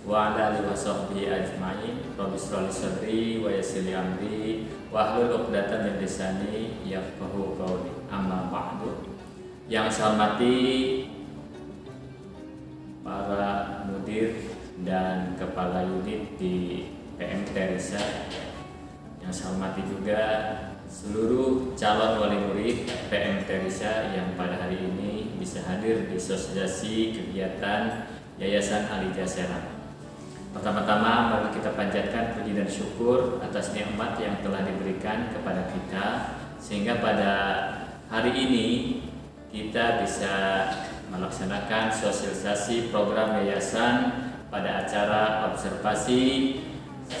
wa ala alihi washabbihi ajmain. Rabbi shrah li sadri wa yassir li amri wahlul 'uqdatam min lisani yafqahu qawli. Amma ba'du. Yang saya hormati para mudir dan kepala unit di PMT Risa, yang saya hormati juga seluruh calon wali murid PMT Risa yang pada hari ini bisa hadir di sosialisasi kegiatan Yayasan Al-Hijjah Serang. Pertama-tama mari kita panjatkan puji dan syukur atas nikmat yang telah diberikan kepada kita, sehingga pada hari ini kita bisa melaksanakan sosialisasi program yayasan pada acara observasi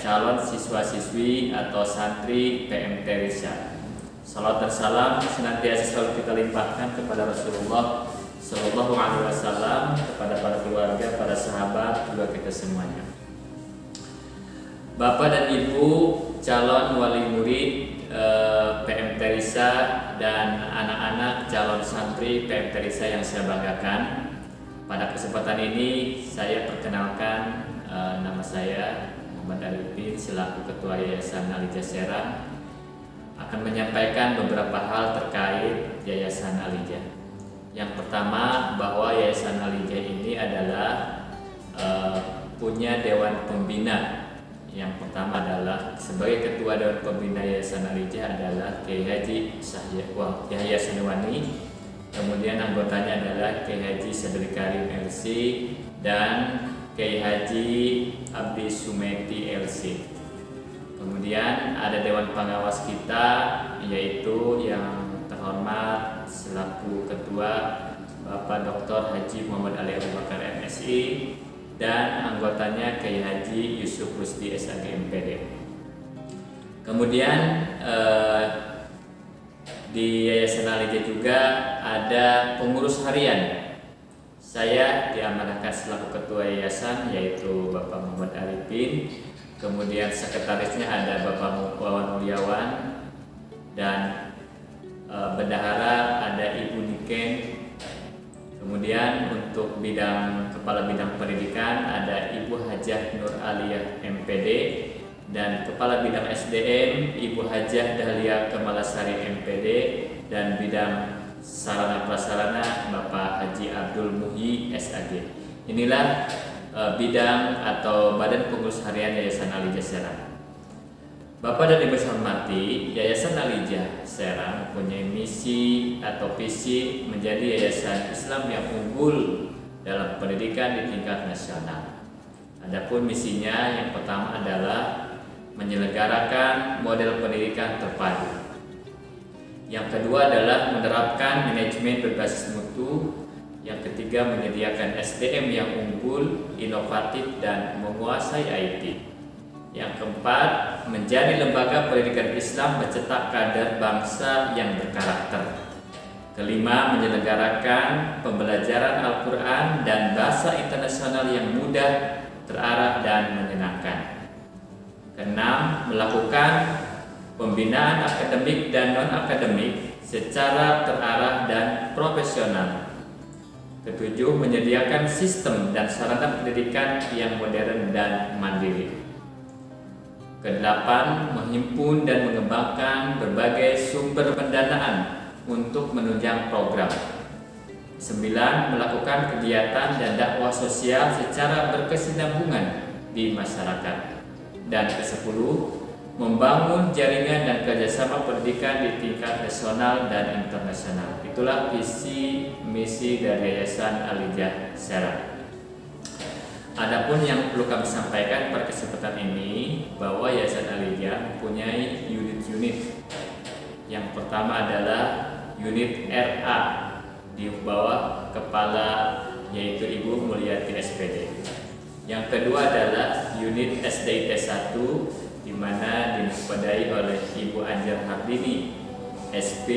calon siswa-siswi atau santri PMT Risa. Salawat dan salam senantiasa selalu kita limpahkan kepada Rasulullah Sallallahu Alaihi Wasallam, kepada para keluarga, para sahabat, juga kita semuanya. Bapak dan Ibu calon wali murid PMT Risa dan anak-anak calon santri PMT Risa yang saya banggakan, pada kesempatan ini saya perkenalkan nama saya Muhammad Arifin selaku Ketua Yayasan Al-Hijjah Serang akan menyampaikan beberapa hal terkait Yayasan Al-Hijjah. Yang pertama, bahwa Yayasan Al-Hijjah ini adalah punya Dewan Pembina. Yang pertama adalah sebagai Ketua Dewan Pembina Yayasan Al-Hijjah adalah Kiai Haji Yahya Suniwani. Kemudian anggotanya adalah Kiai Haji Sadri Karim LC dan Kiai Haji Abdi Sumeti LC. Kemudian ada Dewan Pengawas kita, yaitu yang terhormat selaku Ketua Bapak Dr. Haji Muhammad Ali Abu Bakar MSI, dan anggotanya Kiai Haji Yusuf Rusdi SAG MPD. Kemudian di Yayasan Al-Hijjah juga ada pengurus harian. Saya diamanahkan selaku ketua yayasan, yaitu Bapak Muhammad Arifin. Kemudian sekretarisnya ada Bapak Wawan Mulyawan, dan bendahara ada Ibu Niken. Kemudian untuk kepala bidang pendidikan ada Ibu Hajah Nur Aliyah MPD, dan kepala bidang SDM Ibu Hajah Dahlia Kemalasari MPD, dan bidang sarana prasarana Bapak Haji Abdul Muhi SAG. Inilah bidang atau badan pengurus harian Yayasan Al-Hijjah Serang. Bapak dan Ibu saya hormati, Yayasan Al-Hijjah Serang mempunyai misi atau visi menjadi yayasan Islam yang unggul dalam pendidikan di tingkat nasional. Adapun misinya yang pertama adalah menyelenggarakan model pendidikan terpadu. Yang kedua adalah menerapkan manajemen berbasis mutu. Yang ketiga, menyediakan SDM yang unggul, inovatif, dan menguasai IT. Yang keempat, menjadi lembaga pendidikan Islam mencetak kader bangsa yang berkarakter. Kelima, menyelenggarakan pembelajaran Al-Quran dan bahasa internasional yang mudah, terarah, dan menyenangkan. Keenam, melakukan pembinaan akademik dan non-akademik secara terarah dan profesional. Ketujuh, menyediakan sistem dan sarana pendidikan yang modern dan mandiri. Kedelapan, menghimpun dan mengembangkan berbagai sumber pendanaan untuk menunjang program. 9. Melakukan kegiatan dan dakwah sosial secara berkesinambungan di masyarakat. Dan ke-10, membangun jaringan dan kerjasama pendidikan di tingkat nasional dan internasional. Itulah visi misi dari Yayasan Al-Hijjah Serang. Adapun yang perlu kami sampaikan pada kesempatan ini, bahwa Yayasan Al-Hijjah mempunyai unit-unit. Yang pertama adalah unit RA di bawah kepala yaitu Ibu Mulyati SPD. Yang kedua adalah unit SDIT 1 di mana diwaspadai oleh Ibu Anjar Hardini SP.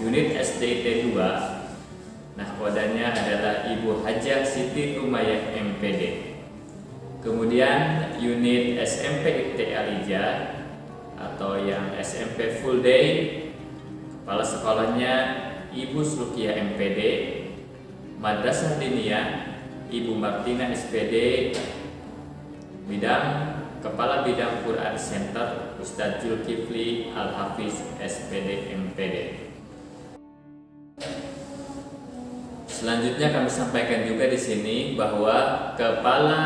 Unit SDIT 2 nahkodanya adalah Ibu Hajah Siti Rumayah MPD. Kemudian unit SMP IT Al-Hijjah atau yang SMP full day, kepala sekolahnya Ibu Sulukiah MPD. Madrasah Diniyah Ibu Martina SPD. Bidang Kepala Bidang Quran Center Ustadz Zulkifli Al-Hafiz SPD MPD. Selanjutnya kami sampaikan juga di sini bahwa kepala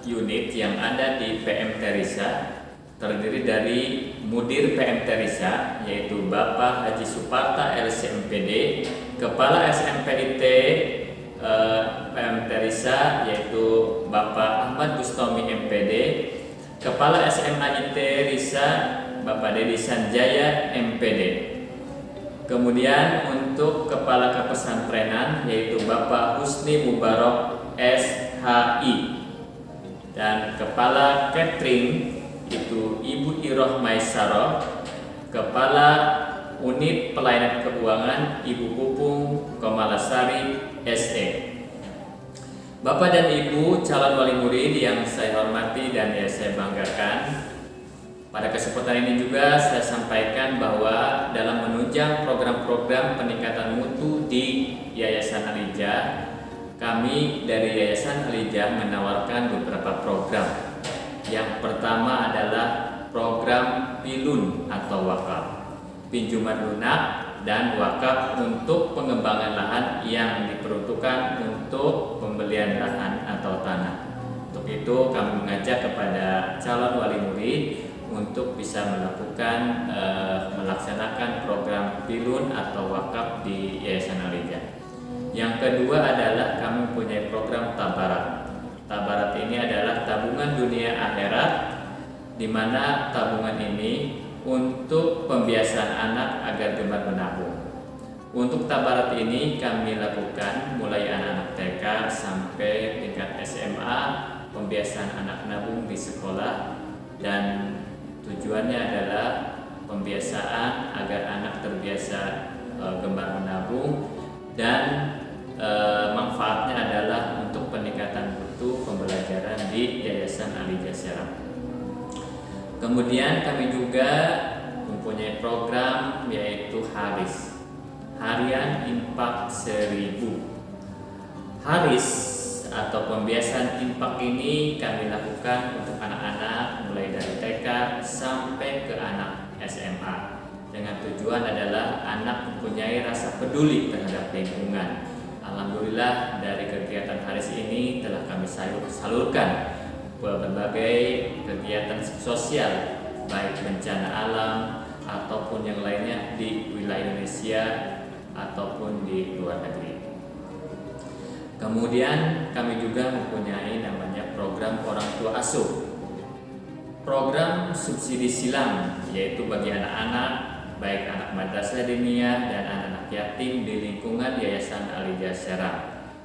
unit yang ada di PM Terisa terdiri dari Mudir PM Terisa yaitu Bapak Haji Suparta LCMPD, Kepala SMPIT PM Terisa yaitu Bapak Ahmad Bustomi MPD, Kepala SMA IT Risa Bapak Dedi Sanjaya MPD. Kemudian untuk Kepala Kepesantrenan yaitu Bapak Husni Mubarok SHI, dan Kepala Catering itu Ibu Iroh Maisaro, Kepala Unit Pelayanan Keuangan Ibu Pupung Komalasari SE. Bapak dan Ibu calon wali murid yang saya hormati dan saya banggakan, pada kesempatan ini juga saya sampaikan bahwa dalam menunjang program-program peningkatan mutu di Yayasan Al-Hijjah, kami dari Yayasan Al-Hijjah menawarkan beberapa program. Yang pertama adalah program PILUN atau wakaf, pinjaman lunak dan wakaf untuk pengembangan lahan yang diperuntukkan untuk pembelian lahan atau tanah. Untuk itu kami mengajak kepada calon wali murid untuk bisa melaksanakan program PILUN atau wakaf di Yayasan Al-Hijjah. Yang kedua adalah kami mempunyai program Tabarat. Tabarat ini adalah tabungan dunia akhirat, di mana tabungan ini untuk pembiasaan anak agar gemar menabung. Untuk tabarat ini kami lakukan mulai anak-anak TK sampai tingkat SMA, pembiasaan anak nabung di sekolah, dan tujuannya adalah pembiasaan agar anak terbiasa gemar menabung, dan manfaatnya adalah untuk peningkatan mutu pembelajaran di Yayasan Al-Hijjah Serang. Kemudian kami juga mempunyai program yaitu Haris, Harian Infak 1000. Haris atau pembiasaan infak ini kami lakukan untuk anak-anak mulai dari TK sampai ke anak SMA, dengan tujuan adalah anak mempunyai rasa peduli terhadap lingkungan. Alhamdulillah dari kegiatan Haris ini telah kami salurkan berbagai kegiatan sosial, baik bencana alam ataupun yang lainnya di wilayah Indonesia ataupun di luar negeri. Kemudian kami juga mempunyai namanya program orang tua asuh, program subsidi silang, yaitu bagi anak-anak baik anak madrasah diniyah dan anak-anak yatim di lingkungan Yayasan Al-Hijjah Serang.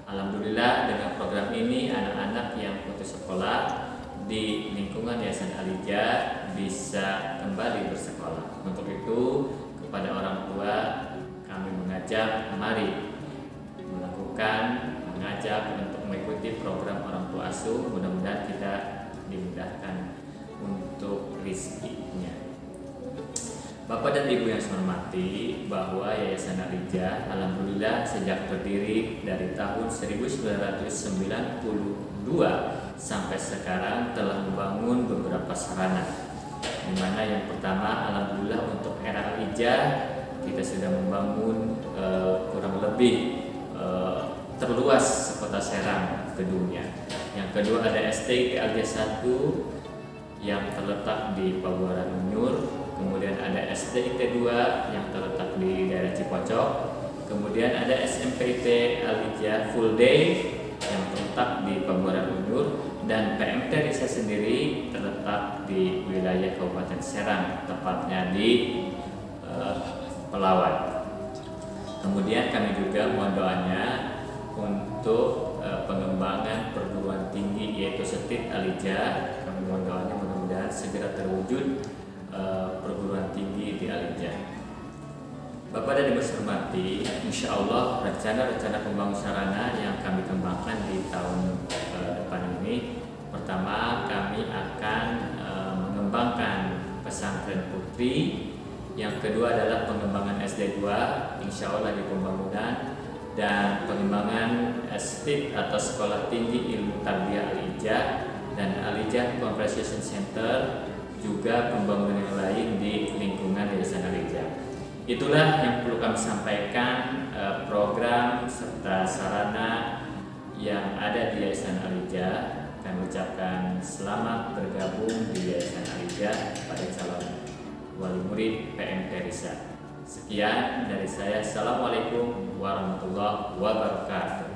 Alhamdulillah dengan program ini anak-anak yang putus sekolah di lingkungan Yayasan Al-Hijjah bisa kembali bersekolah. Untuk itu kepada orang tua kami mengajak mari mengajak untuk mengikuti program orang tua asuh. Mudah-mudahan kita dimudahkan untuk rizkinya. Bapak dan Ibu yang saya hormati, bahwa Yayasan Al-Hijjah alhamdulillah sejak berdiri dari tahun 1992 sampai sekarang telah membangun beberapa sarana, di mana yang pertama alhamdulillah untuk era Al-Hijjah kita sudah membangun kurang lebih terluas sekota Serang gedungnya. Yang kedua ada STIT Al-Hijjah 1 yang terletak di Pabuaran Unyur. Kemudian ada SDIT 2 yang terletak di daerah Cipocok. Kemudian ada SMPIT Al-Hijjah Full Day yang terletak di Pabuaran Unyur, dan PM Terisa sendiri terletak di wilayah Kabupaten Serang, tepatnya di Pelawan. Kemudian kami juga mohon doanya untuk pengembangan perguruan tinggi yaitu STIT Al-Hijjah. Kami mohon doanya mudah-mudahan segera terwujud perguruan tinggi di Al-Hijjah. Bapak dan Ibu hormati, insya Allah rencana-rencana pembangunan sarana yang kami kembangkan di tahun depan ini, pertama kami akan mengembangkan pesantren putri, yang kedua adalah pengembangan SD 2, insya Allah di pembangunan, dan pengembangan STIT atau Sekolah Tinggi Ilmu Tarbiyah Al-Hijjah dan Alijah Conversation Center, juga pembangunan yang lain di lingkungan Yayasan Alijah. Itulah yang perlu kami sampaikan, program serta sarana yang ada di Yayasan Alijah. Kami ucapkan selamat bergabung di Yayasan Alijah pada calon wali murid PMT Risa. Sekian dari saya. Assalamualaikum warahmatullahi wabarakatuh.